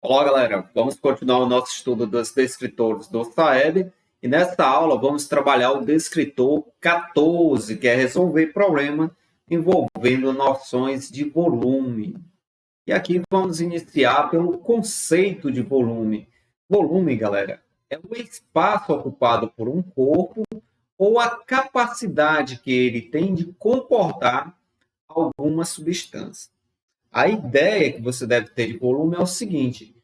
Olá, galera. Vamos continuar o nosso estudo dos descritores do Saeb. E nesta aula vamos trabalhar o descritor 14, que é resolver problema envolvendo noções de volume. E aqui vamos iniciar pelo conceito de volume. Volume, galera, é o espaço ocupado por um corpo ou a capacidade que ele tem de comportar alguma substância. A ideia que você deve ter de volume é o seguinte: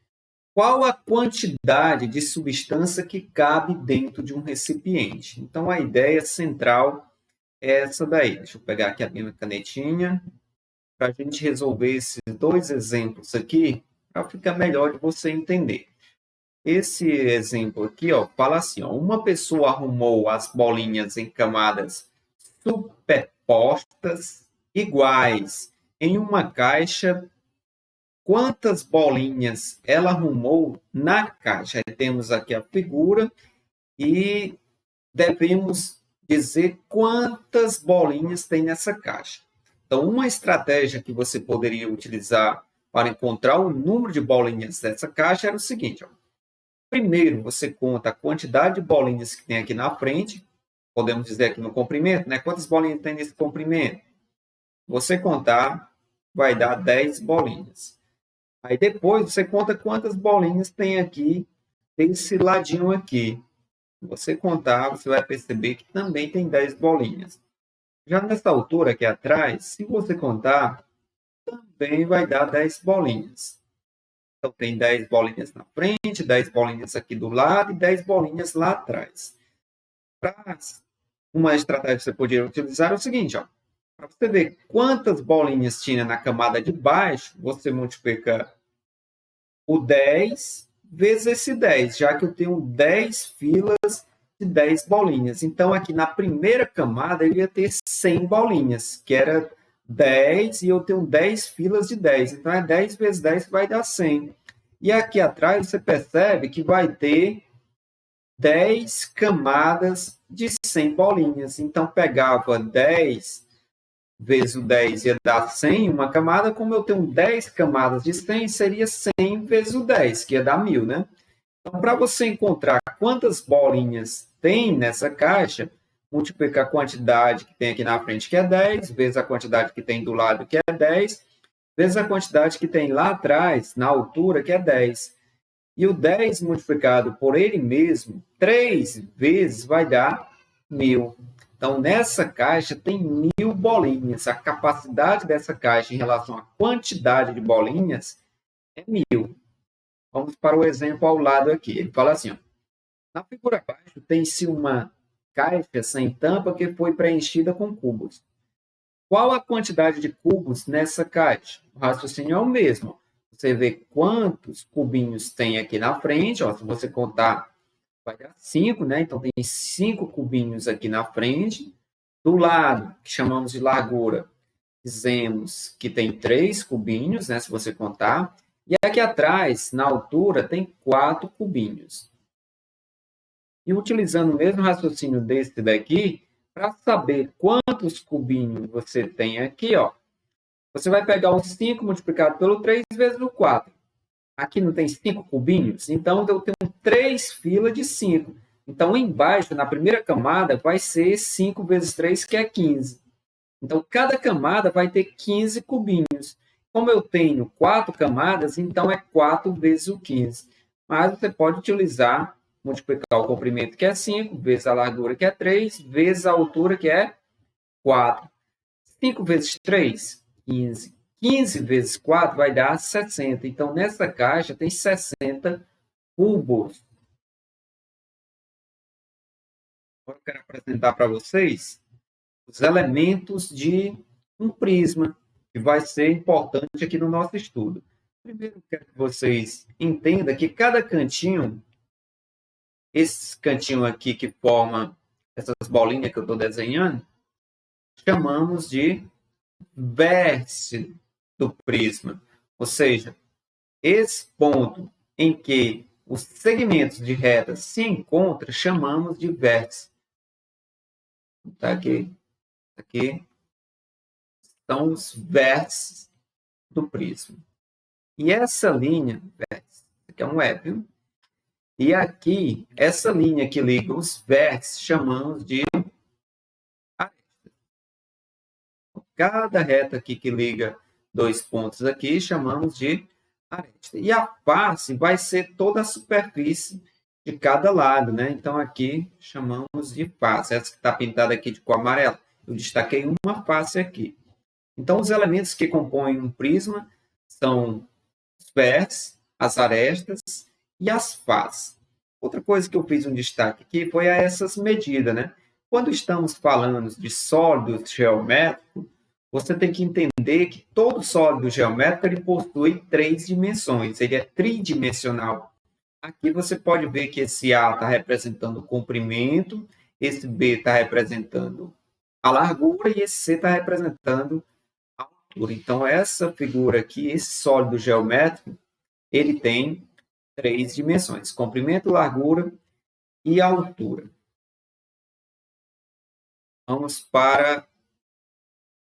qual a quantidade de substância que cabe dentro de um recipiente? Então, a ideia central é essa daí. Deixa eu pegar aqui a minha canetinha para a gente resolver esses dois exemplos aqui, para ficar melhor de você entender. Esse exemplo aqui, ó, fala assim, ó, uma pessoa arrumou as bolinhas em camadas superpostas iguais em uma caixa. Quantas bolinhas ela arrumou na caixa? Aí temos aqui a figura e devemos dizer quantas bolinhas tem nessa caixa. Então, uma estratégia que você poderia utilizar para encontrar o número de bolinhas dessa caixa era o seguinte: ó. Primeiro, você conta a quantidade de bolinhas que tem aqui na frente, podemos dizer aqui no comprimento, né? Quantas bolinhas tem nesse comprimento? Você contar, vai dar 10 bolinhas. Aí depois você conta quantas bolinhas tem aqui desse ladinho aqui. Se você contar, você vai perceber que também tem 10 bolinhas. Já nessa altura aqui atrás, se você contar, também vai dar 10 bolinhas. Então tem 10 bolinhas na frente, 10 bolinhas aqui do lado e 10 bolinhas lá atrás. Uma estratégia que você poderia utilizar é o seguinte, ó. Para você ver quantas bolinhas tinha na camada de baixo, você multiplica o 10 vezes esse 10, já que eu tenho 10 filas de 10 bolinhas. Então, aqui na primeira camada, eu ia ter 100 bolinhas, que era 10, e eu tenho 10 filas de 10. Então, é 10 vezes 10 que vai dar 100. E aqui atrás, você percebe que vai ter 10 camadas de 100 bolinhas. Então, pegava 10 vezes o 10 ia dar 100, uma camada. Como eu tenho 10 camadas de 100, seria 100 vezes o 10, que ia dar 1000, né? Então, para você encontrar quantas bolinhas tem nessa caixa, multiplica a quantidade que tem aqui na frente, que é 10, vezes a quantidade que tem do lado, que é 10, vezes a quantidade que tem lá atrás, na altura, que é 10. E o 10 multiplicado por ele mesmo, 3 vezes, vai dar 1000. Então, nessa caixa tem 1000 bolinhas. A capacidade dessa caixa em relação à quantidade de bolinhas é 1000. Vamos para o exemplo ao lado aqui. Ele fala assim, ó, na figura abaixo tem-se uma caixa sem tampa que foi preenchida com cubos. Qual a quantidade de cubos nessa caixa? O raciocínio é o mesmo. Você vê quantos cubinhos tem aqui na frente. Ó, se você contar, vai dar 5, né? Então, tem 5 cubinhos aqui na frente. Do lado, que chamamos de largura, dizemos que tem 3 cubinhos, né? Se você contar. E aqui atrás, na altura, tem 4 cubinhos. E utilizando o mesmo raciocínio desse daqui, para saber quantos cubinhos você tem aqui, ó, você vai pegar o 5 multiplicado pelo 3 vezes o 4. Aqui não tem 5 cubinhos? Então, eu tenho 3 filas de 5. Então, embaixo, na primeira camada, vai ser 5 vezes 3, que é 15. Então, cada camada vai ter 15 cubinhos. Como eu tenho 4 camadas, então é 4 vezes o 15. Mas você pode utilizar, multiplicar o comprimento, que é 5, vezes a largura, que é 3, vezes a altura, que é 4. 5 vezes 3, 15. 15 vezes 4 vai dar 60. Então, nessa caixa tem 60 cubos. Agora eu quero apresentar para vocês os elementos de um prisma, que vai ser importante aqui no nosso estudo. Primeiro, eu quero que vocês entendam que cada cantinho, esse cantinho aqui que forma essas bolinhas que eu estou desenhando, chamamos de vértice do prisma. Ou seja, esse ponto em que os segmentos de reta se encontram, chamamos de vértice. Tá aqui. Aqui são os vértices do prisma. E essa linha, vértice, aqui é um E, viu? E aqui, essa linha que liga os vértices, chamamos de aresta. Cada reta aqui que liga dois pontos aqui, chamamos de aresta. E a face vai ser toda a superfície de cada lado, né? Então, aqui chamamos de face. Essa que está pintada aqui de cor amarela. Eu destaquei uma face aqui. Então, os elementos que compõem um prisma são os vértices, as arestas e as faces. Outra coisa que eu fiz um destaque aqui foi a essas medidas, né? Quando estamos falando de sólidos geométricos, você tem que entender que todo sólido geométrico ele possui 3 dimensões, ele é tridimensional. Aqui você pode ver que esse A está representando o comprimento, esse B está representando a largura e esse C está representando a altura. Então, essa figura aqui, esse sólido geométrico, ele tem 3 dimensões, comprimento, largura e altura. Vamos para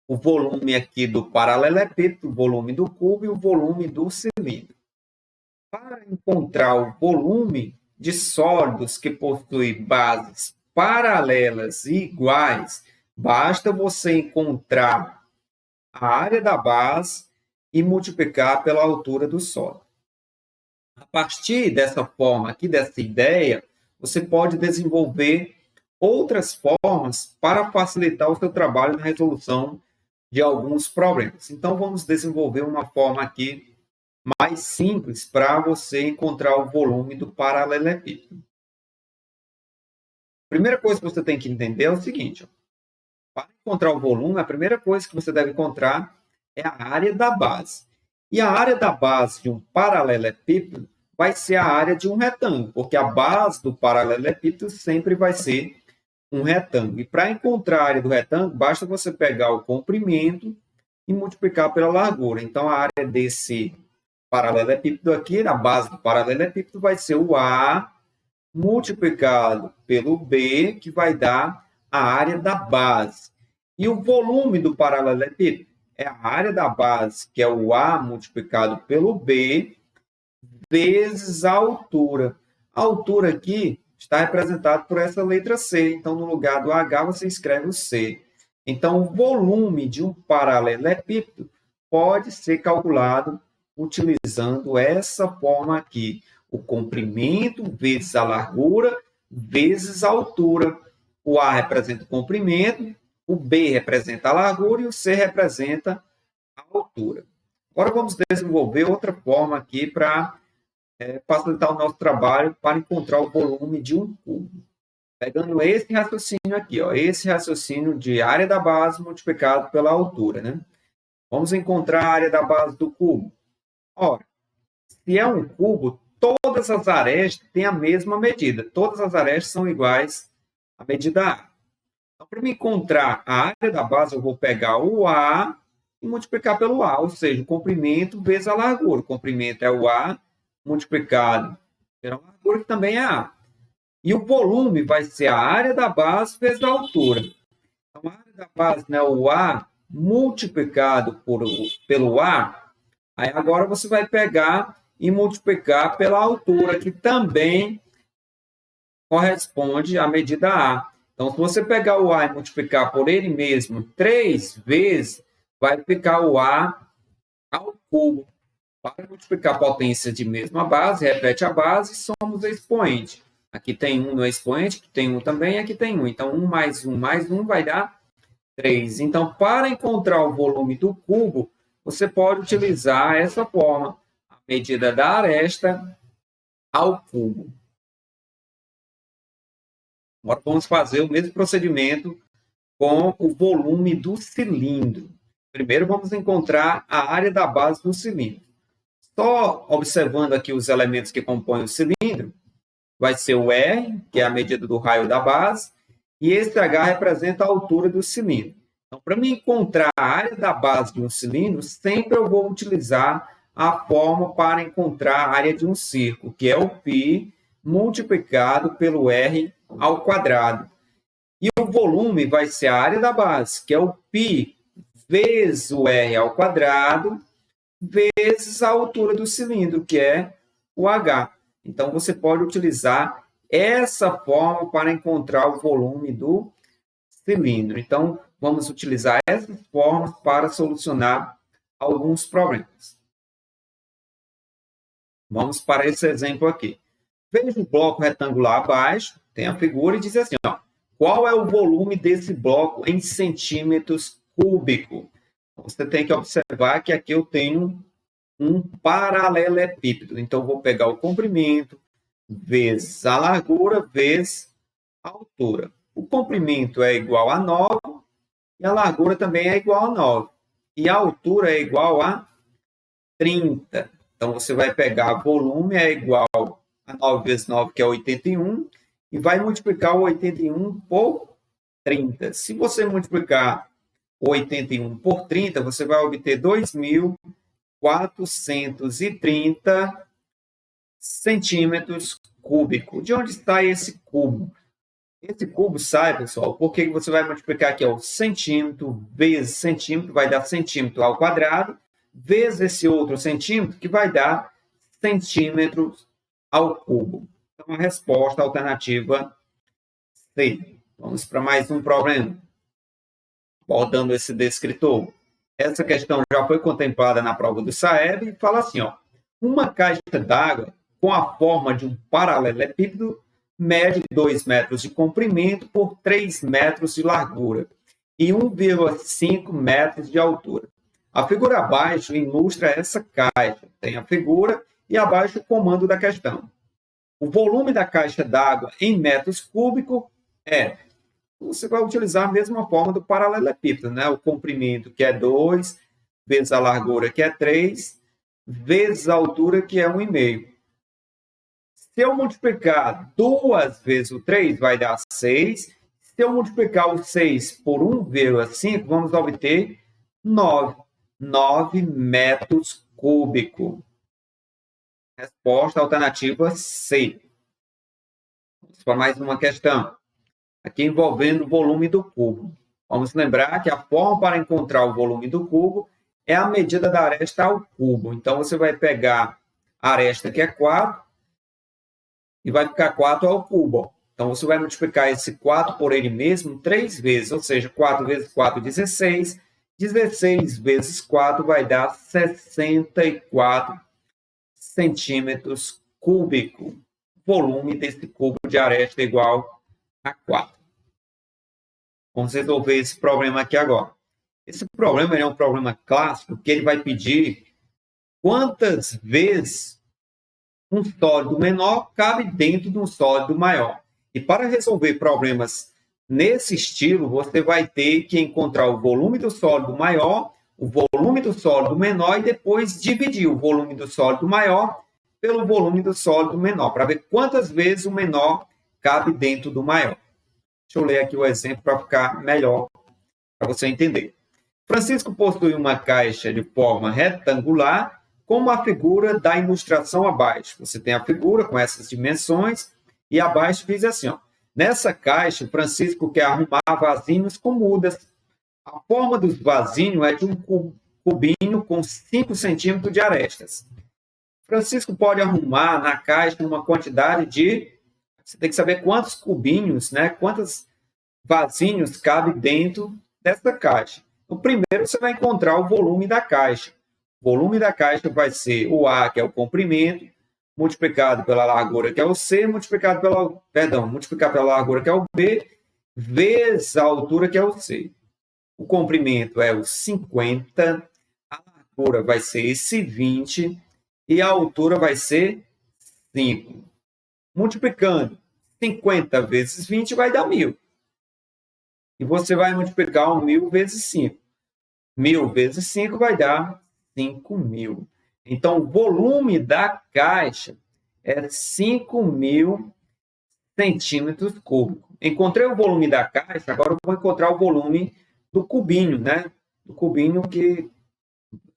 o volume aqui do paralelepípedo, o volume do cubo e o volume do cilindro. Para encontrar o volume de sólidos que possuem bases paralelas e iguais, basta você encontrar a área da base e multiplicar pela altura do sólido. A partir dessa forma aqui, dessa ideia, você pode desenvolver outras formas para facilitar o seu trabalho na resolução de alguns problemas. Então, vamos desenvolver uma forma aqui mais simples para você encontrar o volume do paralelepípedo. A primeira coisa que você tem que entender é o seguinte: para encontrar o volume, a primeira coisa que você deve encontrar é a área da base. E a área da base de um paralelepípedo vai ser a área de um retângulo, porque a base do paralelepípedo sempre vai ser um retângulo. E para encontrar a área do retângulo, basta você pegar o comprimento e multiplicar pela largura. Então, a área desse paralelepípedo aqui, na base do paralelepípedo, vai ser o A multiplicado pelo B, que vai dar a área da base. E o volume do paralelepípedo é a área da base, que é o A multiplicado pelo B, vezes a altura. A altura aqui está representada por essa letra C. Então, no lugar do H, você escreve o C. Então, o volume de um paralelepípedo pode ser calculado utilizando essa forma aqui. O comprimento vezes a largura vezes a altura. O A representa o comprimento, o B representa a largura e o C representa a altura. Agora vamos desenvolver outra forma aqui para facilitar o nosso trabalho para encontrar o volume de um cubo. Pegando esse raciocínio aqui, ó, esse raciocínio de área da base multiplicado pela altura, né? Vamos encontrar a área da base do cubo. Ora, se é um cubo, todas as arestas têm a mesma medida. Todas as arestas são iguais à medida A. Então, para me encontrar a área da base, eu vou pegar o A e multiplicar pelo A, ou seja, o comprimento vezes a largura. O comprimento é o A multiplicado pela largura, que também é A. E o volume vai ser a área da base vezes a altura. Então, a área da base, né, o A multiplicado pelo A. Aí agora você vai pegar e multiplicar pela altura, que também corresponde à medida A. Então, se você pegar o A e multiplicar por ele mesmo 3 vezes, vai ficar o A ao cubo. Para multiplicar a potência de mesma base, repete a base e somos o expoente. Aqui tem 1 no expoente, aqui tem 1 também, aqui tem 1. Então, 1 mais 1 mais 1 vai dar 3. Então, para encontrar o volume do cubo, você pode utilizar essa forma, a medida da aresta ao cubo. Agora vamos fazer o mesmo procedimento com o volume do cilindro. Primeiro vamos encontrar a área da base do cilindro. Só observando aqui os elementos que compõem o cilindro, vai ser o R, que é a medida do raio da base, e esse H representa a altura do cilindro. Então, para me encontrar a área da base de um cilindro, sempre eu vou utilizar a forma para encontrar a área de um círculo, que é o π multiplicado pelo R ao quadrado. E o volume vai ser a área da base, que é o π vezes o R ao quadrado, vezes a altura do cilindro, que é o H. Então, você pode utilizar essa forma para encontrar o volume do cilindro. Então, vamos utilizar essas formas para solucionar alguns problemas. Vamos para esse exemplo aqui. Veja o bloco retangular abaixo, tem a figura e diz assim, ó, qual é o volume desse bloco em centímetros cúbicos? Você tem que observar que aqui eu tenho um paralelepípedo. Então, vou pegar o comprimento vezes a largura vezes a altura. O comprimento é igual a 9 e a largura também é igual a 9. E a altura é igual a 30. Então, você vai pegar volume é igual a 9 vezes 9, que é 81, e vai multiplicar o 81 por 30. Se você multiplicar o 81 por 30, você vai obter 2.430 centímetros cúbicos. De onde está esse cubo? Esse cubo sai, pessoal, porque você vai multiplicar aqui, ó, centímetro vezes centímetro, vai dar centímetro ao quadrado, vezes esse outro centímetro, que vai dar centímetros ao cubo. Então, a resposta alternativa C. Vamos para mais um problema. Voltando esse descritor. Essa questão já foi contemplada na prova do SAEB e fala assim, ó, uma caixa d'água com a forma de um paralelepípedo mede 2 metros de comprimento por 3 metros de largura e 1,5 metros de altura. A figura abaixo ilustra essa caixa. Tem a figura e abaixo o comando da questão. O volume da caixa d'água em metros cúbicos é... Você vai utilizar a mesma forma do paralelepípedo, né? O comprimento, que é 2, vezes a largura, que é 3, vezes a altura, que é 1,5. Se eu multiplicar 2 vezes o 3, vai dar 6. Se eu multiplicar o 6 por 1,5, vamos obter 9 metros cúbicos. Resposta alternativa C. Vamos para mais uma questão. Aqui envolvendo o volume do cubo. Vamos lembrar que a forma para encontrar o volume do cubo é a medida da aresta ao cubo. Então, você vai pegar a aresta, que é 4, e vai ficar 4 ao cubo. Então, você vai multiplicar esse 4 por ele mesmo 3 vezes, ou seja, 4 vezes 4, 16. 16 vezes 4 vai dar 64 centímetros cúbicos. Volume desse cubo de aresta igual a 4. Vamos resolver esse problema aqui agora. Esse problema é um problema clássico, que ele vai pedir quantas vezes um sólido menor cabe dentro de um sólido maior. E para resolver problemas nesse estilo, você vai ter que encontrar o volume do sólido maior, o volume do sólido menor e depois dividir o volume do sólido maior pelo volume do sólido menor, para ver quantas vezes o menor cabe dentro do maior. Deixa eu ler aqui o exemplo para ficar melhor, para você entender. Francisco possui uma caixa de forma retangular, como a figura da ilustração abaixo. Você tem a figura com essas dimensões, e abaixo diz assim, ó, nessa caixa, Francisco quer arrumar vasinhos com mudas. A forma dos vasinhos é de um cubinho com 5 centímetros de arestas. Francisco pode arrumar na caixa uma quantidade de... Você tem que saber quantos cubinhos, né, quantos vasinhos cabe dentro dessa caixa. No primeiro, você vai encontrar o volume da caixa. O volume da caixa vai ser o A, que é o comprimento, multiplicado pela largura, que é o C, multiplicado pela largura, que é o B, vezes a altura, que é o C. O comprimento é o 50, a largura vai ser esse 20 e a altura vai ser 5. Multiplicando 50 vezes 20 vai dar 1.000. E você vai multiplicar 1.000 vezes 5. 1.000 vezes 5 vai dar 5.000. Então, o volume da caixa é 5.000 centímetros cúbicos. Encontrei o volume da caixa, agora eu vou encontrar o volume do cubinho, né? Do cubinho que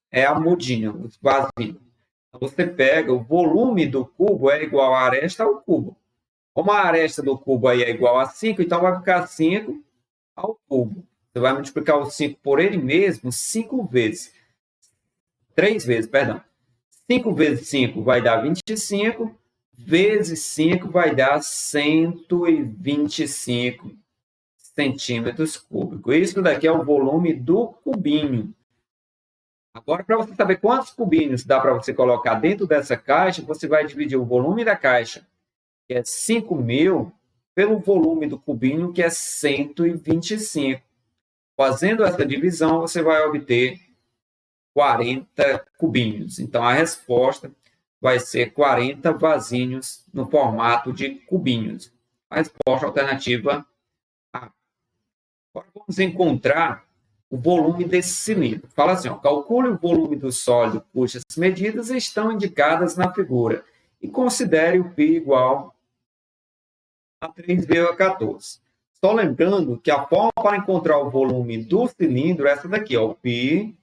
é a mudinha, os vasinhos. Você pega o volume do cubo é igual a aresta ao cubo. Como a aresta do cubo aí é igual a 5, então vai ficar 5 ao cubo. Você vai multiplicar o 5 por ele mesmo 5 vezes. 3 vezes, perdão. 5 vezes 5 vai dar 25, vezes 5 vai dar 125 centímetros cúbicos. Isso daqui é o volume do cubinho. Agora, para você saber quantos cubinhos dá para você colocar dentro dessa caixa, você vai dividir o volume da caixa, que é 5.000, pelo volume do cubinho, que é 125. Fazendo essa divisão, você vai obter 40 cubinhos. Então, a resposta vai ser 40 vasinhos no formato de cubinhos. A resposta alternativa A. Agora, vamos encontrar o volume desse cilindro. Fala assim, ó, calcule o volume do sólido cujas medidas estão indicadas na figura e considere o π igual a 3,14. Só lembrando que a forma para encontrar o volume do cilindro é essa daqui, ó, o π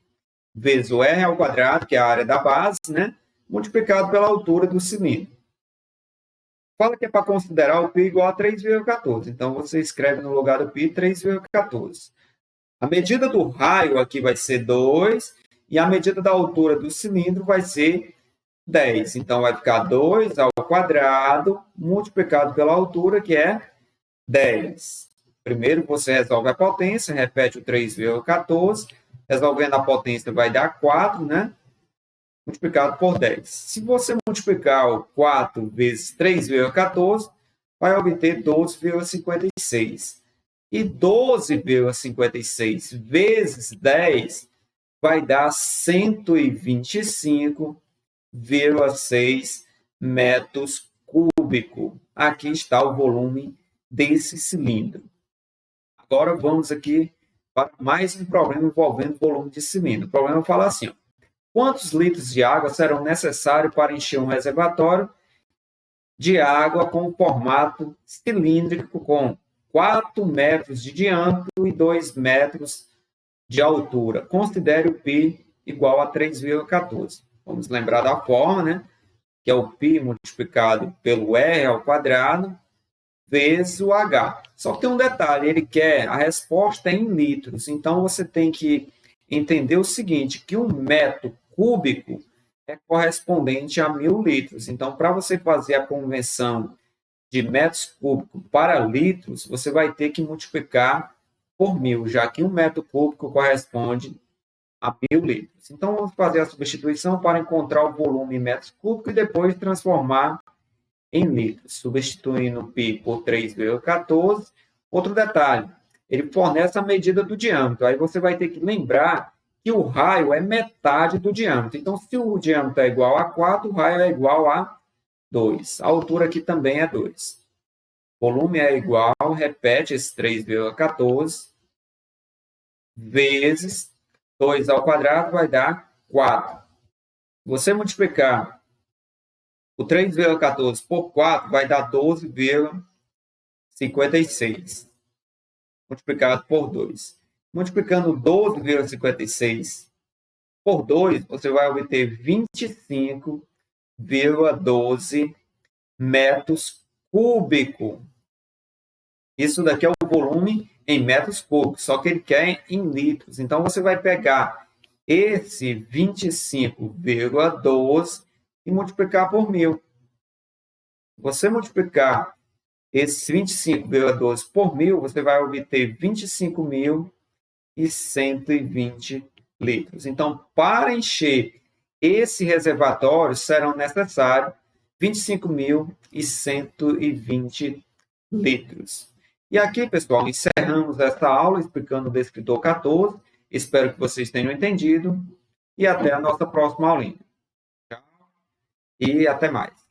vezes o r ao quadrado, que é a área da base, né, multiplicado pela altura do cilindro. Fala que é para considerar o π igual a 3,14. Então, você escreve no lugar do π 3,14. A medida do raio aqui vai ser 2 e a medida da altura do cilindro vai ser 10. Então, vai ficar 2 ao quadrado multiplicado pela altura, que é 10. Primeiro, você resolve a potência, repete o 3,14. Resolvendo a potência, vai dar 4, né? Multiplicado por 10. Se você multiplicar o 4 vezes 3,14, vai obter 12,56. E 12,56 vezes 10 vai dar 125,6 metros cúbicos. Aqui está o volume desse cilindro. Agora vamos aqui para mais um problema envolvendo volume de cilindro. O problema fala assim, ó, quantos litros de água serão necessários para encher um reservatório de água com formato cilíndrico com 4 metros de diâmetro e 2 metros de altura? Considere o π igual a 3,14. Vamos lembrar da forma, né? Que é o π multiplicado pelo r ao quadrado vezes o h. Só que tem um detalhe, ele quer a resposta em litros. Então, você tem que entender o seguinte, que um metro cúbico é correspondente a 1.000 litros. Então, para você fazer a conversão de metros cúbicos para litros, você vai ter que multiplicar por 1.000, já que um metro cúbico corresponde a 1.000 litros. Então, vamos fazer a substituição para encontrar o volume em metros cúbicos e depois transformar em litros, substituindo o π por 3,14. Outro detalhe, ele fornece a medida do diâmetro. Aí você vai ter que lembrar que o raio é metade do diâmetro. Então, se o diâmetro é igual a 4, o raio é igual a 2. A altura aqui também é 2. O volume é igual, repete esse 3,14, vezes 2 ao quadrado vai dar 4. Você multiplicar o 3,14 por 4 vai dar 12,56, multiplicado por 2. Multiplicando 12,56 por 2, você vai obter 25,12 metros cúbicos. Isso daqui é o volume em metros cúbicos, só que ele quer em litros. Então, você vai pegar esse 25,12 e multiplicar por 1.000. Você multiplicar esse 25,12 por 1.000, você vai obter 25.120 litros. Então, para encher esse reservatório, serão necessários 25.120 litros. E aqui, pessoal, encerramos essa aula explicando o descritor 14. Espero que vocês tenham entendido. E até a nossa próxima aulinha. E até mais.